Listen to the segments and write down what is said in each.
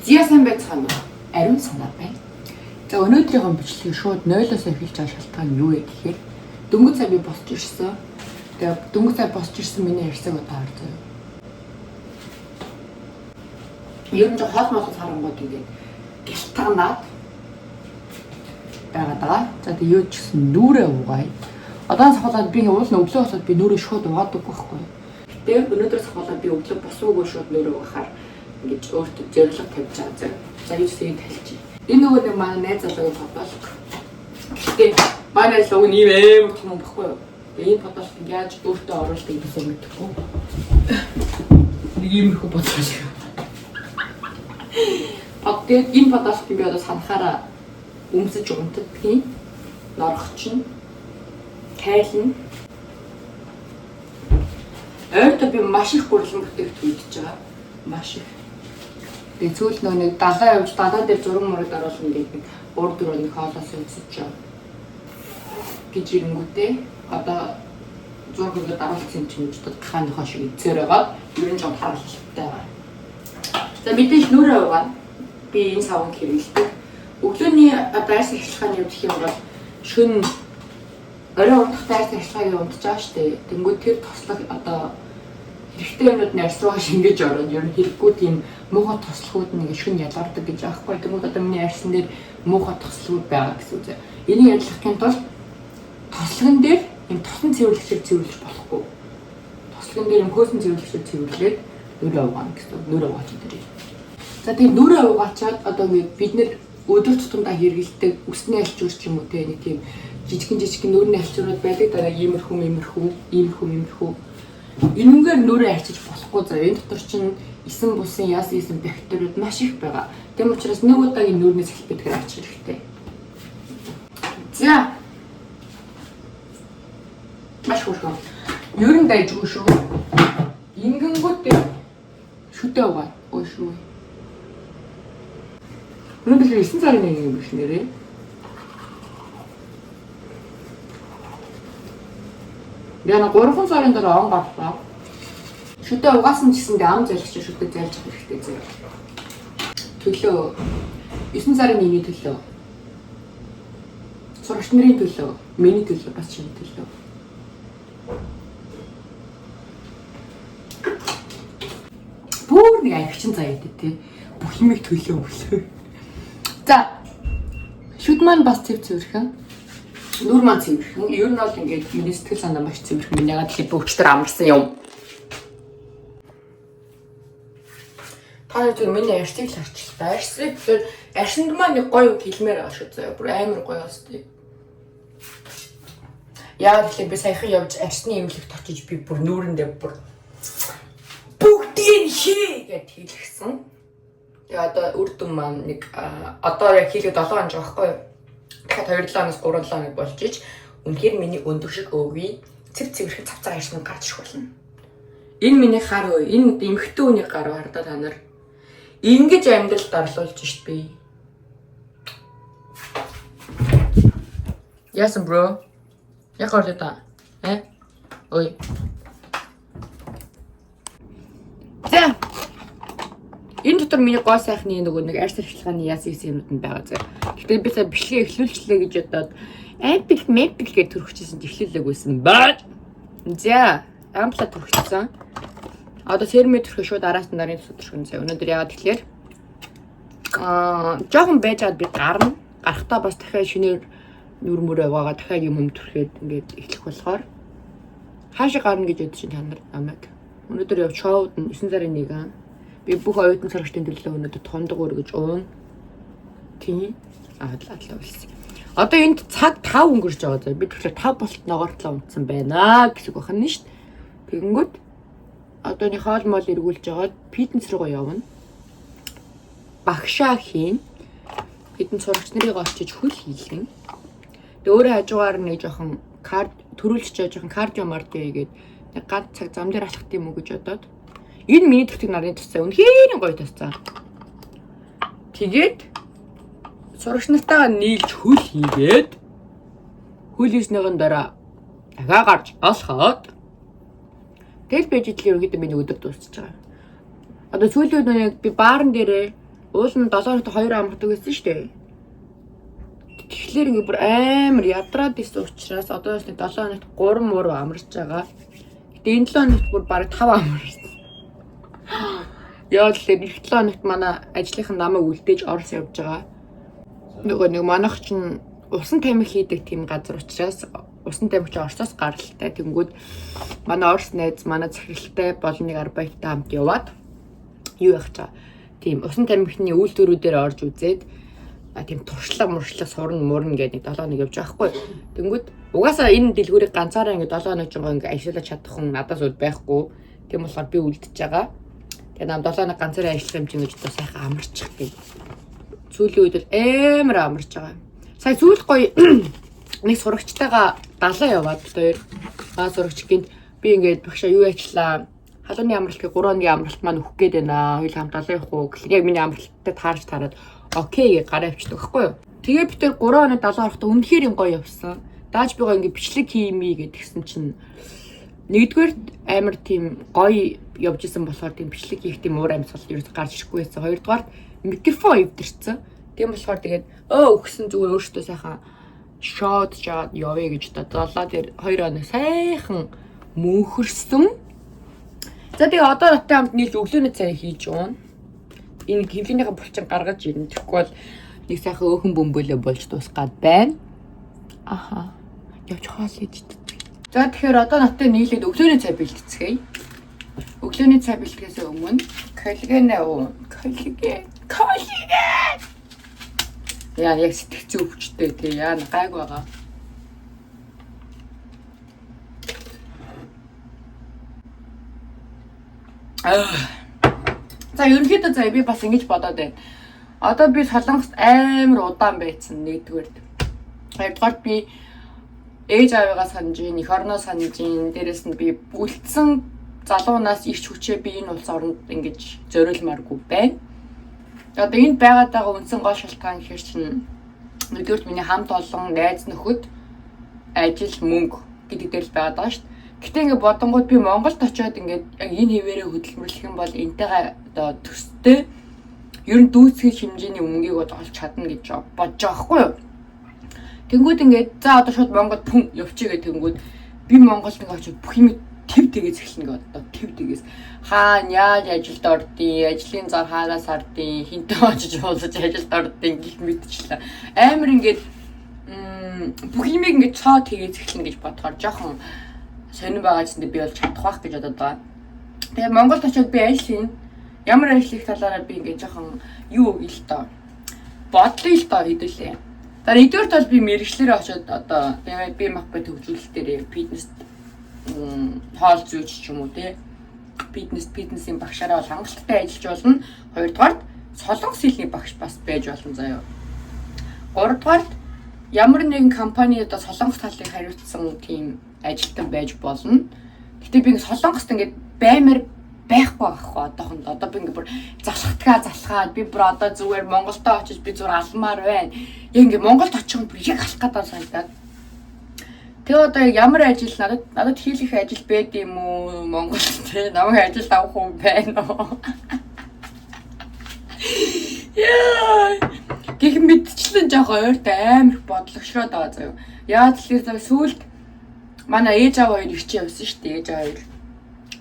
Зя сайн байцгаана уу? Ариун санаа байна. За өнөөдрийн бичлэгийг шууд 0-оос эхэлж байгаа шалтгаан нь юу вэ гэхээр дөнгөж сая би босч ирсэн. Тэгээ дөнгөж сая босч ирсэн миний ярьсаг удаа харцгаа. Ер нь хоол моолох харангууд ингээд гэлтганаад байгаа. За тэгээ юу ч гэсэн нүрээ угаая. Одоо сахалаад би уул нь өглөө босоод би нүрээ шууд угаадаг байхгүй. Тэгээ өнөөдөр сахалаад би өглөө босоогүй шууд нүрээ угаахаар ингэж өөртөө зорилго тавьж байгаа. За юу ч юм талчих. Энэ нөгөө нэг манай найз залуугийн фотолог. Гэхдээ манай найз залуу ийм амар том байхгүй юу? Тэгээ энэ фотолог яаж өөртөө оруулдаг гэсэн мэдэхгүй. Нэг иймэрхүү бодож байгаа. Тэгээд энэ фотолог би одоо санахаараа өмсөж унтдаг, норхчин, тайлна. Ойртоо би маш их гурилан бүтээгдэхүүн хийж байгаа. Маш их. Тэгээ цөөл нэг далаа явж далаа дээр зураг мураг оруулна гэдэг нэг 3-4 нэг хоолоос үзэж байгаа. Гэж ирэнгүүтээ одоо зураг ингээд оруулсан чинь хааны хошиг эзээр байгаа. Ер нь жоо харалттай байгаа. За мэдээж нүрээ угаана. Би энэ савн хэрэглэдэг. Өглөөний дайс ажиллагааны явдах юм бол шөнө орой унтах дайс ажиллагааг унтж байгаа шүү дээ. Тэнгүүд тэр тослог одоо хэрэгтэй юмнууд нь арьс руугаа шингээж ороод ер нь хэрэггүй тийм муухай тослогууд нэг шөнө ялгардаг гэж аахгүй. Тэнгүүд одоо миний арьсан дээр муухай тослогууд байгаа гэсэн үг. Энийг ялгахын тулд тослогон дээр юм тосон цэвэрлэгчээр цэвэрлэж болохгүй. Тослогон дээр юм хөөсөн цэвэрлэгчээр цэвэрлээд нүрээ угаана гэсэн. Нүрээ угааж идэрээ. За тэгээд нүрээ угаачаад одоо бид нэр өдөр тутамдаа хэрэглэдэг үсний альчуур ч юм уу те нэг тийм жижигэн нүрийн альчуурууд байдаг дараа иймэрхүү энүүгээр нүрээ арчиж болохгүй. За энэ дотор чинь эсэн бусын яасан бактериуд маш их байгаа. Тэм учраас нэг удаагийн нүрийн салбитгэр арчих хэрэгтэй. За маш хурдан. Ер нь дайжгүй шүү. Ингэнгүүт шүтээ угаа. Ой шүү. Өнөөдөр 9 сарын 1 юм биш нэрээ. Яна 3 сарын дараа он гарлаа. Шүтээ угаасан ч гэсэндээ ам залгич шүтээ зайлж авах хэрэгтэй зэрэг. Төлөө 9 сарын 1-ний төлөө. Сурагч нарын төлөө, миний төлөө бас чиний төлөө. Бүр нэг авчин заяа тий. Бүх юмыг төлөө өглөө. За шүд маань бас цэвэрхэн. Нүр маань цэвэрхэн. Ер нь бол ингээд миний сэтгэл санаа маш цэвэрхэн. Ягаад гэвэл бүгчтэр амарсан юм. Та зөв миний арьсыг л харчлаа. Арьсыг тэгэхээр арьсанд маань нэг гоё хэлмээр байгаа шүү заяа. Бүр амар гоё өстэй. Яагаад гэвэл би саяхан явж арьсны эмнэлэгт очиж би бүр нүүрэндээ бүр бүгдийг хий гэд хэлсэн. Тэгээ одоо үр дүн маань нэг одоо яг хийлгээд 7 хоног байхгүй юу? Тэгэхээр 2 7-оос 3 7 болж иж үнэхээр миний өндөр шиг өвгий цэвэрхэн цавцаа арьснууд гарч ирэх болно. Энэ миний гар өө, энэ эмхтэн үний гар хардаа та нар ингэж амьдралд орлуулж шít би. Яасан бро? Яг орлоо та. Ой. За. Энэ дотор миний гоо сайхны нөгөө нэг арьс арчилгааны яасан юмуд нь байгаа зэ. Гэхдээ би сая бичлэгээ эхлүүлчлээ гэж бодоод ампл гэж төрөхчсэн эхлүүлээгүйсэн баа. За, ампла төрөхсөн. Одоо сермэ төрөх шууд араас нь нарын төсөөрхөн зэ. Өнөөдөр яагаад тэгэхээр жоохон байжгаад би гарна. Гарахтаа бас дахиад шинээр нүр мөрөө байгаа дахиад юм төрөхөд ингээд эхлэх болохоор хаашаа гарна гэж бодож чинь та нар намайг. Өнөөдөр яв шоуд 9 сарын 1 би бүх оюутан сурагчдын төлөө өнөөдөр тондог өргөж уун. Тийм. Аадлаа болсон. Одоо энд цаг 5 өнгөрч байгаа заа. Би тэгэхээр 5 болт ногоортлоо унтсан байна гэсэн үг байна шүү дээ. Тэгэнгүүт одоо нэг хоол моол эргүүлж жагаад фитнес руугаа явна. Багшаа хийн. Хэдэн сурагч нарыг очиж хөл хийлгэн. Тэгээ өөрөө хажуугаар нэг жоохон кард төрүүлж жоохон кардио мардио хийгээд нэг ганц цаг зам дээр алхах юм уу гэж бодоод энэ миний төртөг нарын тусаа үнэхээр гоё тусаа. Тэгээд сурагч нартайгаа нийлж хөл хийгээд хөл хийснийхэн дараа дахиад гарч олоход тэгэл байж идлээ ерөөдөө миний өдөр дуусчихж байгаа. Одоо сүүлийн үед би баарн дээрээ Уул нь 7 хоногт 2 амардаг байсан шүү дээ. Тэгэхээр ингээ бүр амар ядраад исэн учраас одоо бас 7 хоногт 3 муу амарч байгаа. Гэтэ энэ 7 хоногт бүр бараг 5 амарсан. Яа тэгэхээр эх 7 хоногт манай ажлынхан намайг үлдээж Орос явж байгаа. Нөгөө нэг манайх чинь усан тамхи хийдэг тийм газар учраас усан тамхи Оросоос гаралтай. Тэнгүүд манай Орос найз манай захиралтай болон нэг арбайттай хамт яваад юу яах чаа. Тийм усан тамхины үйлдвэрүүдээр орж үзээд тийм туршлага муршлаг сурна мурна гэдэг 7 хоног явж байгаа хгүй. Тэнгүүд угаасаа энэ дэлгүүрийг ганцаараа ингээ 7 хоног жоо ингээ ажиллаж чадах хүн надаас үл байхгүй. Тийм болохоор би үлдчихэж байгаа. Тэгээ нам 7 хоног ганцаараа ажиллах юм чинь гэж одоо сайхан амарчих гэх. Сүүлийн үед л амар амарч байгаа. Сая сүүлд гоё нэг сурагчтайгаа далаа яваад хоёр сурагч гинт би ингээд багшаа юу ажиллаа. Халууны амралтыг 3 хоногийн амралт маань өгөх гээд байна. Хоёул хамт далаа явах уу гэхэл яг миний амралттай таарч тараад окей гэж гараа авчихдаг байхгүй юу. Тэгээ би тэр 3 хоног далаа орохдоо үнэхээр юм гоё явсан. Дааж би гоё ингээд бичлэг хиймээ гэдгсэн чинь нэгдүгээр амар тийм гоё явж исэн болохоор тийм бичлэг хийх тийм уур амьсгал ерөөс гарч ирэхгүй байсан. Хоёрдугаар микрофон өвдөрцөн. Тийм болохоор тэгээд өгсөн зүгээр өөртөө сайхан шот жаад явъя гэж далаа дээр 2 хоног сайхан мөнхөрсөн. За тэгээ одоо наттай хамт нийлж өглөөний цай хийж уун. Энэ хэвлийнийхээ булчин гаргаж ирнэ. Тэгэхгүй бол нэг сайхан өөхөн бөмбөлөө болж дуусгаад байна. Аха. Явж хоол хийж. За тэгэхээр одоо наттай нийлээд өглөөний цай бэлтгэцгээе. Өглөөний цай бэлтгэхээс өмнө коллаген уу? Коллаген. Яа яг сэтгцэн өвчтэй тий яа гайг байгаа. За ерөнхийдөө за би бас ингэж бодоод байна. Одоо би Солонгост амар удаан байсан нэгдүгээр. Хоёрдугаар би ээж аваагаа санаж ийн, эх орноо санаж ийн. Дээрээс нь би үлдсэн залуунаас ирч хүчээ би энэ улс оронд ингэж зориулмааргүй байна. Одоо энд байгаад байгаа үндсэн гол шалтгаан гэхэр чинь нэгдүгээр миний хамт олон найз нөхөд ажил мөнгө гэдэг дээр л байгаад байгаа шүү дээ. Гэтэ ингээд бодонгууд би Монголд очиод ингээд яг энэ хэвээрээ хөдөлмөрлөх юм бол энтэйгээ одоо төстэй ер нь дүүцгийн хэмжээний мөнгийг олж чадна гэж бодож байгаа хгүй юу. Тэнгүүд ингээд за одоо шууд Монголд пүн явчих гэх тэнгүүд би Монголд ингээд очиод бүх юм тэв тэгээс эхэлнэ гэдэг одоо тэв тэгээс хаана яаж ажилд ордیں, ажлын зар хаанаас ардیں, хинтээ очиж уулзаж ажилд ордیں гэх мэдчихлээ. Амар ингээд бүх юм ингээд цоо тэгээс эхэлнэ гэж бодохоор жоохон сонирн байгаа ч би бол чадах байх гэж бодод байгаа. Тэгээ Монголд очиод би ажил хийн. Ямар ажил их талаараа би ингээд жоохон юу ил тоо. Бодлоо л тоо хэдүүлээ. За нэгдүгээрт бол би мэрэгчлэрээ очиод одоо тэгээ би махбай төвлөрөл дээр фитнес хоол зүйч ч юм уу те фитнесийн багшаараа бол хангалттай ажиллаж болно. Хоёрдугаарт солонгос хэлний багш бас байж болно заяа. Гуравдугаарт ямар нэгэн компани одоо солонгос талыг хариуцсан тийм ажилтан байж болно. Гэтэ би солонгост ингээд баймар байхгүй байхгүй одоохонд одоо би ингээд бүр залхаад би бүр одоо зүгээр Монголдо очиж би зүгээр алмаар байна. Яг ингээд Монголд очих юм бүр яг алах гэдэг санагдаад. Тэгээ одоо ямар ажил надад хийх ажил байд юм уу Монголд те намайг ажилд авах хүн байна уу? Яа. Гэх мэдчлэн жоохон ойртой амар бодлогшроод байгаа заяа. Яа тэгэхээр сүүлд манай ээж аваа хоёр ирчээ явсан шүү дээ ээж аваа хоёр.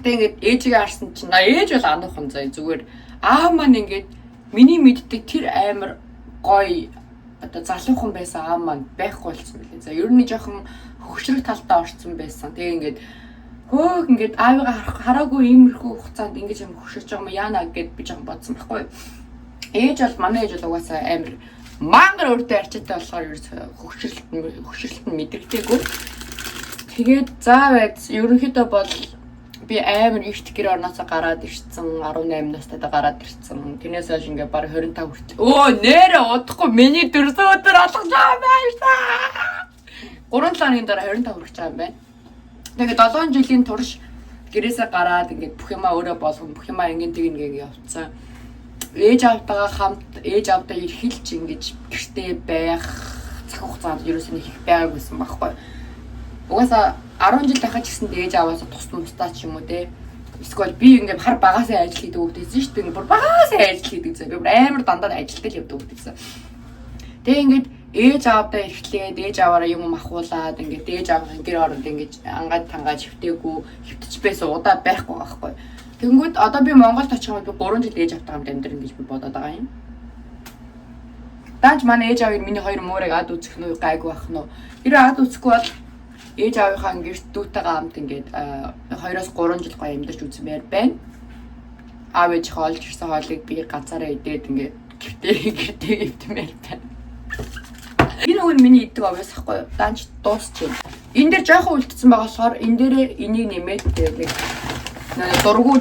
Тэгээ ингээд ээжигээ харсан чинь ээж бол ануухан заяа зүгээр аав маань ингээд миний мэддэг тэр амар гоё одоо залуухан байсан аав маань байхгүй болсон билээ. За ер нь жоохон хөвгчрэг талдаа орцсон байсан. Тэгээ ингээд хөөх ингээд аавыгаа хараагүй иймэрхүү хугацаанд ингэж юм хөвгшиж байгаа юм яана гэд би жоохон бодсон байхгүй. Ээж бол манай ээж бол угаасаа амар мангар өөртөө арчаатай болохоор ер нь хөвгшрэлт нь мэдрэгдээгүй. Тэгээд заа байц ерөнхийдөө бол би амар ихт гэр орноосоо гараад ирсэн 18 настайдаа гараад ирсэн. Тэрнээс хойш ингээ баг 25 хүртэл. Өө нэрээ удахгүй миний 4 өдөр алгаж байгаа байна. 3 цагийн дараа 25 хүрэх байгаа юм байна. Тэгээд 7 жилийн турш гэрээсээ гараад ингээ бүх юмаа өөрөө болгон бүх юмаа ингээ тэгнэ явцсан. Ээж аавтайгаа хамт ээж аавтай ирхэлж ингэж гэртээ байх цаг хугацаанд ерөөсөө нэг их байгаагүйсэн байхгүй. Угаасаа 10 жил дахиж гисэн ээж аваас тусмастаа ч юм уу те Эсвэл би ингээд хар багасаа ажил хийдэг хүүхдтэй шүү дээ. Бүр багасаа ажил хийдэг зэ. Би бүр амар дандаа ажилтал явдаг хүүхдтэй. Тэгээ ингээд ээж аавдаа эрхлээд ээж аваараа юм ахуулаад ингээд ээж аав гэр оронд ингээд ангаад тангаад хөвтэйгүү хөвтөж байсан удаа байхгүй байхгүй. Тэнгүүд одоо би Монголд очиход би 3 жил ээж автай хамт амьдрын гэж би бодоод байгаа юм. Даанч манай ээж аав миний хоёр муурыг ад үзэх нь гайгүй байх нь. Тэр ад үзэхгүй бол ээж аавынхаа гэрт дүүтэйгээ хамт ингээд 2-3 жил гоё амьдарч үзмээр байна. Аав ээж хоолж ирсэн хоолыг би ганцаараа идээд ингээд гэртээ ивтмээр байна. Энэ үн миний иддэг овёс ахгүй. Даанч дуусчихэв. Энэ дээр жоохон үлдсэн байгаа болохоор энэ дээрээ энийг нэмээд нэг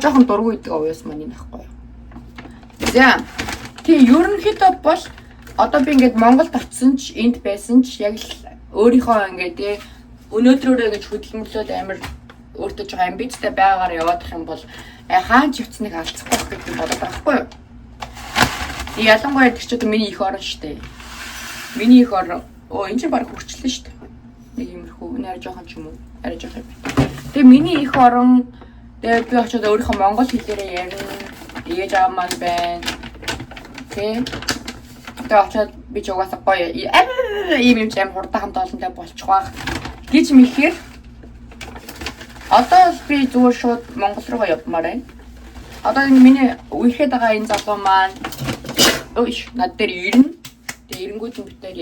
жоохон дургу иддэг овёс маань энэ ахгүй. За. Тэгээ ерөнхийдөө бол одоо би ингээд Монголд очсон ч энд байсан ч яг л өөрийнхөө ингээд өнөөдрөөрөө ингэж хөдөлмөрлөөд амар өөртөө жоо амбицтай байгаагаар яваадах юм бол хаан живцныг алдахгүй байх гэж бодоод байхгүй юу? Ялангуяа тэр чинь миний их орон шүү дээ. Миний их орон энэ чинь баг хурцлаа шүү дээ. Нэг иймэрхүү нэр жоохон ч юм уу? Арай жоохон юм. Тэгээ миний их орон тэгээ би очиод өөрийнхөө монгол хэлээрээ ярина. Ээж аав маань байна. Тэгээ очиод би ч угаасаа гоё ийм юм хурдан хамт олонтой болчих واخ гэж мэхээр одоо би зүгээр шууд Монгол руугаа явмаар байна. Одоо энэ миний үерхэд байгаа энэ залуу маань над дээр ирнэ. Тэгээ ирэнгүүт нь битээр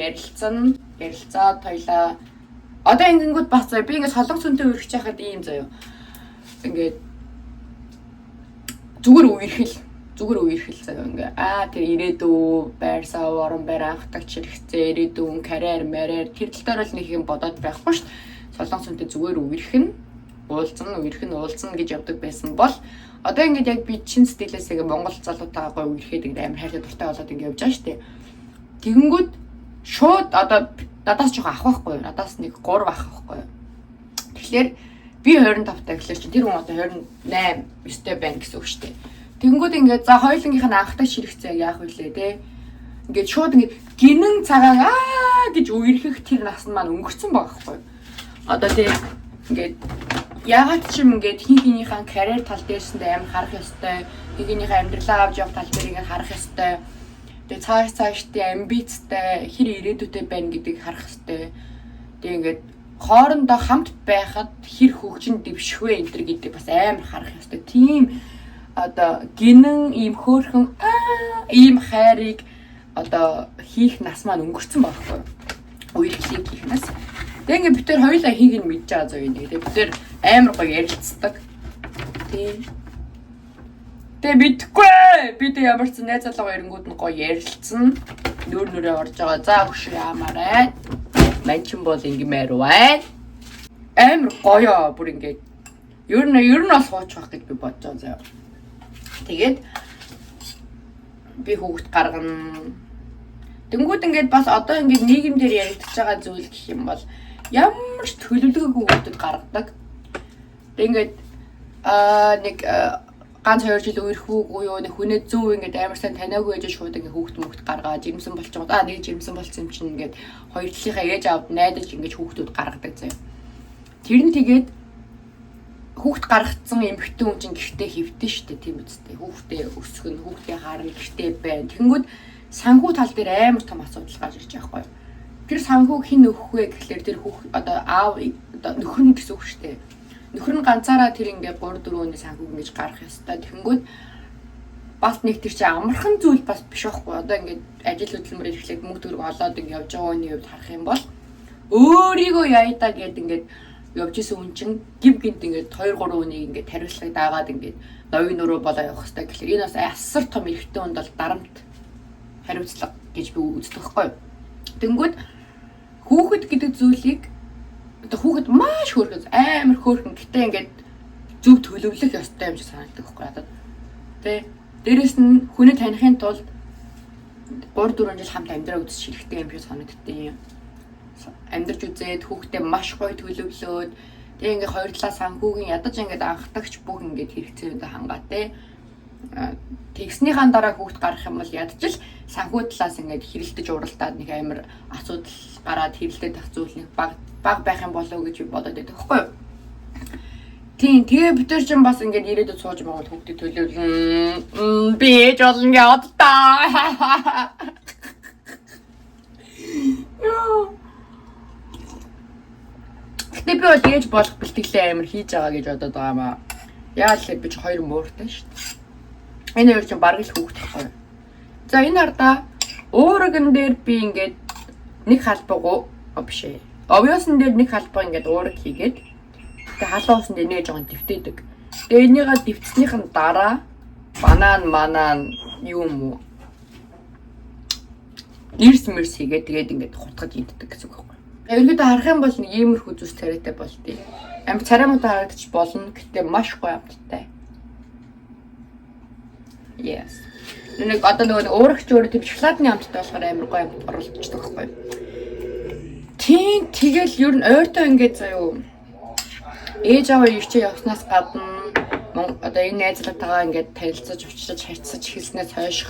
ярилцаад тойлоо. Одоо ингэнгүүт бас би ингээд солонгос хүнтэй үргэж яхад ийм заяа. Ингээд зүгээр үерхэл заяа ингээ тэр ирээдүй байрсаа орон байр анхдагч хэрэгцээ ирээдүйн карьер мэрээр тэр тал дээр л нэг юм бодоод байхгүй шүү дээ. Солонгос хүнтэй зүгээр үерхэн уулзна гэж явдаг байсан бол одоо ингээд яг би чин стилээс ингээ Монгол залуутайгаа гоё үерхэд ингээ амар хайртай дуртай болоод ингээ явж байгаа шүү дээ. Тэгэнгүүт шууд одоо надаас жоохон ах байхгүй юу? Надаас нэг 3 ах байхгүй юу? Тэгэхээр би 25 таа гэхэлэр чи тэр хүн одоо 28 9-тэй байна гэсэн үг шүү дээ. Тэнгүүд ингээд за хоёулынгийнх нь анхдагч хэрэгцээ яах вүлээ те. Ингээд шууд ингээд гинэн цагаан гэж үерхэх тэр нас нь маань өнгөрцөн байгаа байхгүй. Одоо те ингээд яагаад ч юм ингээд хинхнийхэн карьер тал дээрсэндээ амар харах ёстой. Хинхнийхэн амьдралаа авч явах тал дээр ингээд харах ёстой. Тэгээ цаашдээ амбицтай хэр ирээдүйтэй байна гэдгийг харах ёстой. Тэгээ ингээд хоорондоо хамт байхад хэр хөгжин дэвших вэ энэ төр гэдэг бас амар харах ёстой. Тийм одоо гинэн ийм хөөрхөн ийм хайрыг одоо хийх нас маань өнгөрцөн байхгүй үерхлийг хийхнээс тэгээ ингээд бид тээр хоёулаа хийг нь мэдж байгаа зөө нэг тэгээ бид тээр амар гоё ярилцдаг тэгээ мэдгүй би тэг ямар ч найз залуугаа ирэнгүүд нь гоё ярилцсан нүүрээ орж байгаа за хөшөө яамаарай манчин бол ингэмээр байна амар гоё бүр ингээд ер нь бол сууч байх гэж би бодож байгаа заяа. Тэгээд би хүүхд гаргана. Тэнгүүд ингээд бас одоо ингээд нийгэмдэр яригдчихж байгаа зүйл гэх юм бол ямар ч төлөвлөгөөгүй хүүхдэд гаргадаг. Тэг ингээд нэг ганц 2 жил үерхүүгүй юу нэг хүнээ зөв ингээд амар сайн таниагүй ээж шууд ингээд хүүхд гаргаад жирэмсэн болчиход нэг жирэмсэн болсон юм чинь ингээд хоёр талынхаа ээж аавд найдаж ингээд хүүхдүүд гаргадаг заяа. Тэр нь тэгээд хүүхд гаргацсан эмэгтэй хүн чинь гэртээ хэвтэн штэ тийм үстэй. Хүүхдээ өсгөн, хүүхдээ харна, гэртээ байна. Тэнгүүд санхүү тал дээр амар том асуудал гарч ирж байгаа байхгүй. Тэр санхүүг хэн өгөх вэ гэхлээр тэр хүүхд одоо аав одоо нөхөр нь гэсэн үг штэ. Нөхөр нь ганцаараа тэр ингээд 3-4 өдрийн санхүүг ингэж гаргах ёстой. Тэнгүүд бас нэг тэр чинь амархан зүйл бас биш байхгүй. Одоо ингээд ажил хөдөлмөр ирэхлээр мөнгө төгрөг олоод ингээд явж байгаа хүний хувьд харах юм бол өөрийгөө яйдаа гэдэг ингээд явж исэн хүн чинь гів гинт ингээд 2-3 өнийг ингээд хариуцлагыг даагаад ингээд новын нөрөө болоо явах хэрэгтэй гэхэлэр энэ бас асар том эрхтэй хүнд бол дарамт хариуцлага гэж би үздэг байхгүй. Тэнгүүд хүүхэд гэдэг зүйлийг одоо хүүхэд маш хөөрхөн амар хөөрхөн гэтээ ингээд зөв төлөвлөх ёстой юм шиг санагддаг байхгүй надад. Тэ дээрэс нь хүнээ таних тулд 3-4 жил хамт амьдраа үзчих хэрэгтэй юм шиг санагддаг юм. Амьдарч үзээд хүүхдээ маш гоё төлөвлөөд тэгээ ингээ хоёр талаа санхүүгийн ядаж ингээ анхдагч бүх ингээ хэрэгцээндээ хангаа те тэгснийхаа дараа хүүхд гарах юм бол ядаж л санхүү талаас ингээ хэрэлдэж уралдаад нэг амар асуудал гараад хэрэлдэж тах зүйл нэг баг байх юм болов уу гэж би бодоод байдаг байхгүй юу. Тийм тэгээ бид нар ч бас ингээд ирээдүйд сууж байгаа хүүхдүүд төлөөлөн би ээж болно яад та. Гэтэ би бол ээж болох бэлтгэлээ амар хийж байгаа гэж бодоод байгаа маа. Яа л би ч хоёр мууртай шүү дээ. Энэ хоёр чинь бараг л хүүхд тахгүй. За энэ ардаа уурган дээр би ингээд нэг халбаг биш ээ. Овёосон дээр нэг халбаг ингээд уург хийгээд тэгээ халуусан дээр нэг жоохон дэвтээдэг. Тэгээ энийгээ дэвтснийхэн дараа банан юм уу? Ирс хийгээд тэгээд ингээд хутгаж иддэг гэсэн үг байхгүй. Өвлөдөө харах юм бол нэг иймэрхүү зүс царайтай болдгийг. Амт цараймуудаа харагдчих болно. Гэтэ маш гоё амттай. Yes. Нэг одоо нөгөө уурагч өөрөө тийм шоколадны амттай болохоор амар гоё амт оруулчихдаг байхгүй. Тийм тэгэл ер нь ойртой ингээд заяа. Ээж аваа ирчээ явснаас гадна одоо энэ найзлалтайгаа ингээд танилцаж уулзаж харьцаж эхэлснээс хойш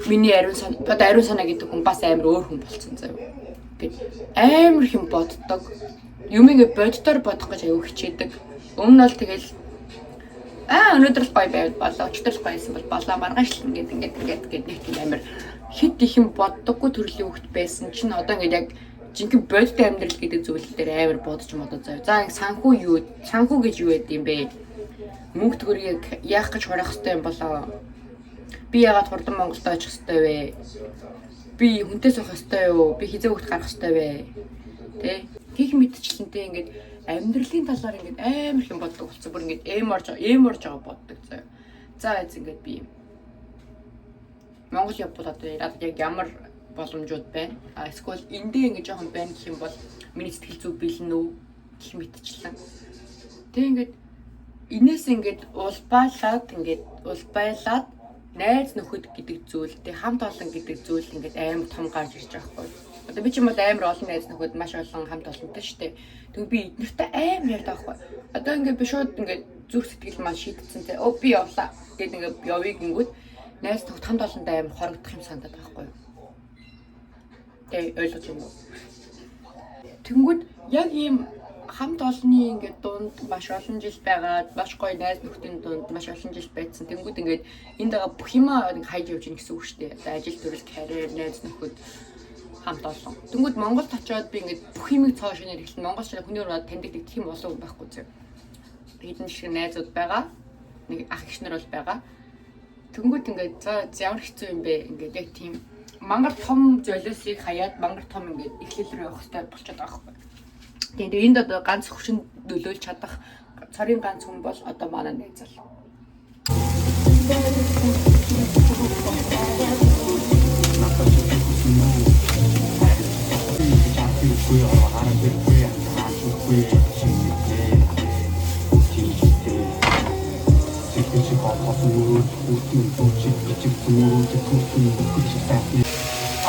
миний ариун санаа гэдэг хүн бас амар өөр хүн болсон заяа. Гэт амар хэм боддог. Юм ингээд боддоор бодох гэж аягүй хичээдэг. Өмнө нь л тэгэл өнөөдөр л гоё байвал болоо, өчигдөр л гоёсэн бол болоо, маргааш л ингээд нэг тийм амар хит их юм боддоггүй төрлийн хүүхэд байсан чинь одоо ингээд яг жинхэнэ бодит амьдрал гэдэг зүйл дээр амар бодож заяа. За санхүү гэж юу байд юм бэ? Мөнгө төгрөгийг яах гэж хорих хэвтэй юм болоо. Би яагаад хурдан Монголд очих хэвтэй вэ? Би хүнтэй суух хэвтэй юу? Би хизээ хөлт гарах хэвтэй вэ? Тэ? Гих мэдчлэнтэй ингээд амьдралын талаар ингээд амар хэм боддог болсон. Бүр ингээд эм орж байгаа боддог заяа. За эз ингээд би Монгол явбал одоо яг ямар боломжууд байна. Эсвэл эндээ ингээд жоохон байна гэх юм бол миний сэтгэл зүй бэлэн үү гэх мэтчлэн. Тэг ингээд инээс ингээд улбайлаад найз нөхөд гэдэг зүйл, тэг хамт олон гэдэг зүйл ингээд амар том гарч ирж байгаа байхгүй. Одоо би ч юм бол амар олон найз нөхөд маш олон хамт олонтой шүү дээ. Тэг би эднэртэй амар ярьдаг байхгүй. Одоо ингээд би шууд ингээд зүрх сэтгэл маань шийдсэн те. Би явлаа. Гэт ингээд явъя гингүүд найз нөхөд хамт олонтой амар хорогдох юм санагдаад байхгүй. Тэг ойлгож байна уу? Тэнгүүд яг ийм хамт олонны ингээд дунд маш олон жил байгаад маш гоё найз нөхдийн дунд маш олон жил байцсан. Тэнгүүд ингээд энэ дагаа бүх юмаа хайж явж гин гэсэн үг шүү дээ. Ажил төрөл, карьер, найз нөхөд хамт олон. Тэнгүүд Монголд очиод би ингээд бүх юмыг цоо шинээр эхэлсэн. Монголч хүний ураад таньдаг тийм олон хүн байхгүй зөө. Хэдэн шиг найзууд байгаа. Нэг ах ихнэр бол байгаа. Тэнгүүд ингээд за ямар хэцүү юм бэ? Ингээд яг тийм мангар том золиосыг хаяад мангар том ингээд эхлэл рүү явах хэрэгтэй болчиход байгаа байхгүй. Тэгээд энд одоо ганц хүчин нөлөөлж чадах цорын ганц хүн бол одоо манай найз л.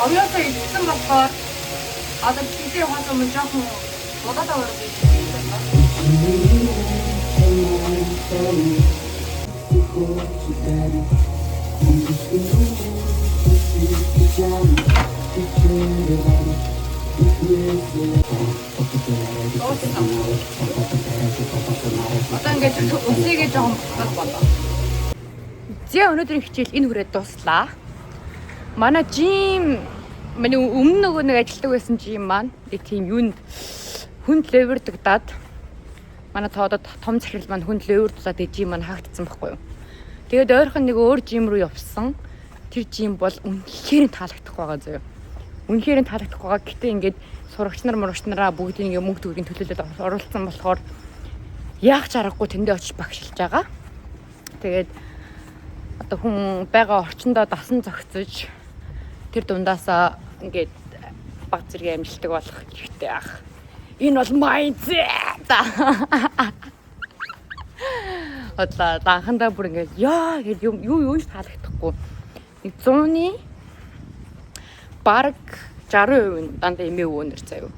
Овёосоо идсэн болохоор одоо бидний хонс өмнө жоохон удаа орж ирсэн байна. Одоо ингээд үсэгээ жоохон батгах болоо. Зэ өнөөдрийн хичээл энэ хүрээд дуслаа. Манай өмнө нөгөө нэг ажилладаг байсан жим маань нэг тийм юунд хүнд левэрдэгдаад манай тоодод том захирал маань хүнд левэрдүүлээд tej жим маань хаагдсан байхгүй юу. Тэгээд ойрхон нэг өөр жим рүү явсан. Тэр жим бол үнэхээр таалагдах байгаа зөө. Үнэхээр таалагдах байгаа. Гэтэ ингээд сурагч нараа бүгдийг ингээ мөнгө төгрөгийн төлөөлөлд оруулсан болохоор яах ч аргагүй тэндээ очиж багшилж байгаа. Тэгээд одоо хүн байгаа орчиндөө дасан зохицож тэр дундаасаа ингээд баг зэрэг амжилттай болох хэрэгтэй ах. Энэ бол mindset. Одоо данхандаа бүр ингээд яа гэж юу таалагдахгүй. Нэг 100-ны бараг 60% дандаа эмээ өвөнөр заяа.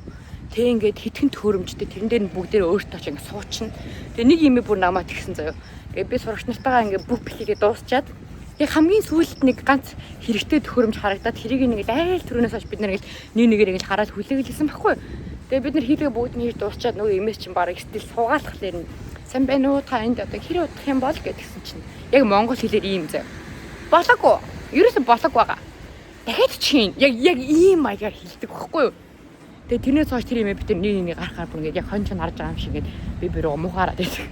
Тэг ингээд хитгэн төхөөрөмжтэй тэрэн дээр нь бүгдээ өөртөө ч ингээд суучна. Тэг нэг эмээ бүр намайг тэгсэн заяа. Тэгээд би сурагч нартайгаа ингээд бүх бэлтгээ дуусчаад яг хамгийн сүүлд нэг ганц хэрэгтэй төхөөрөмж харагдаад тэрийг ингээд айл түрүүнээс хойш бид нэг нэгээр ингээд хараад хүлээгэлсэн байхгүй. Тэгээ бид нар хийлгээ бүгд нь хийж дуусчаад нөгөө эмээс чинь бараг стил суугаалхлаар нь Сайн байна уу? Та энд одоо хэр удах юм бол гэдгсэн чинь яг монгол хэлээр ийм зав. Болоогүй. Ерөөсөө болоог байгаа. Дахиад чинь яг ийм маягаар хэлдэг байхгүй юу? Тэгээ тэрнээс хойш тэр юм бид нэг гарахаар бүр ингээд яг хон ч харж байгаа юм шиг ингээд би бэрөө мухаараад байдаг.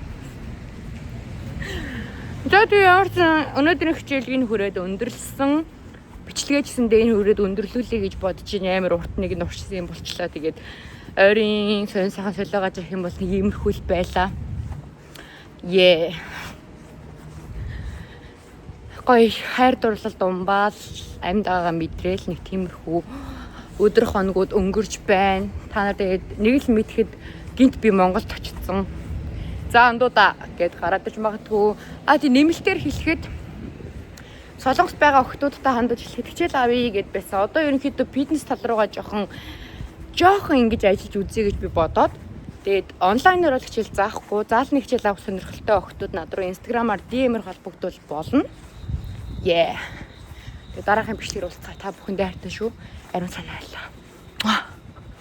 За тэгээ өнөөдрийн хичээлийг хүрээд өндөрлсөн. Бичлэгээчсэндээ энэ хүрээд өндөрлүүлэе гэж бодож ин амар урт нэг нь уршсан юм болчлаа. Тэгээд ойрын сонь сайхан солиогож явах юм бол нэг иймэрхүүл байлаа. Гоё хайр дурлал думбал амьд байгаа мэдрээл нэг тиймэрхүү өдөр хоногуд өнгөрч байна. Та нар тэгээд нэг л мэдхэд гинт би Монголд очсон. За андуудаа гэд гараад иж магадгүй. Тийм нэмэлтээр хэлэхэд Солонгост байгаа охтуудтай хандаж хэлэхэд хичээл авъя гэд байсан. Одоо ерөнхийдөө фитнес тал руугаа жоохон ингэж ажиллаж үзье гэж би бодоод тэгээд онлайнаар бол хичээл заахгүй, заалны хичээл авах сонирхолтой охтууд над руу инстаграмаар DM-ээр холбогдвол болно. Тэгээд дараагийн бичлэгээр уулзцаа та бүхэндээ хайртай шүү. Ариун санаа байлаа.